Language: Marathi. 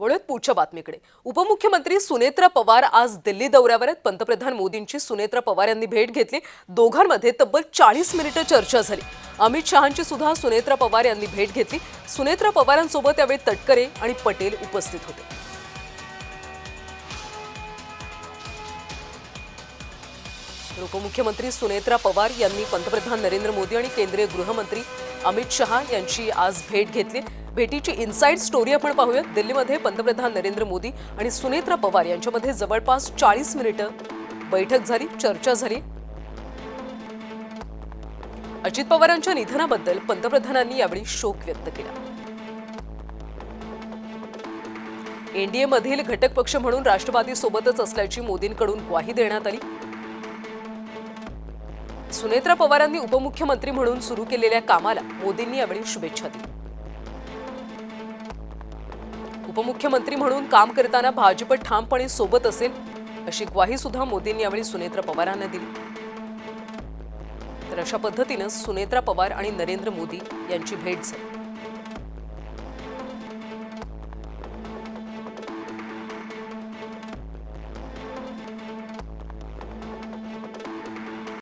वळूयात पुढच्या बातमीकडे। उपमुख्यमंत्री सुनेत्रा पवार आज दिल्ली दौऱ्यावर आहेत। पंतप्रधान मोदींची सुनेत्रा पवार यांनी भेट घेतली। दोघांमध्ये तब्बल 40 मिनिटे चर्चा झाली। अमित शहांची सुद्धा सुनेत्रा पवार यांनी भेट घेतली। सुनेत्रा पवारांसोबत यावेळी तटकरे आणि पटेल उपस्थित होते। उपमुख्यमंत्री सुनेत्रा पवार यांनी पंतप्रधान नरेंद्र मोदी आणि केंद्रीय गृहमंत्री अमित शहा यांची आज भेट घेतली। भेटीची इनसाइड स्टोरी आपण पाहूया। दिल्लीमध्ये पंतप्रधान नरेंद्र मोदी आणि सुनेत्रा पवार यांच्यामध्ये जवळपास 40 मिनिटे बैठक झाली, चर्चा झाली। अजित पवारांच्या निधनाबद्दल पंतप्रधानांनी यावेळी शोक व्यक्त केला। एनडीए मधील घटक पक्ष म्हणून राष्ट्रवादी सोबतच असल्याची मोदींकडून ग्वाही देण्यात आली। सुनेत्रा पवारांनी उपमुख्यमंत्री म्हणून सुरू केलेल्या कामाला मोदींनी यावेळी शुभेच्छा दिल्या। उपमुख्यमंत्री म्हणून काम करताना भाजप ठामपणे सोबत असेल अशी ग्वाही सुद्धा मोदींनी यावेळी सुनेत्रा पवारांना दिली। तर अशा पद्धतीने सुनेत्रा पवार आणि नरेंद्र मोदी यांची भेट झाली।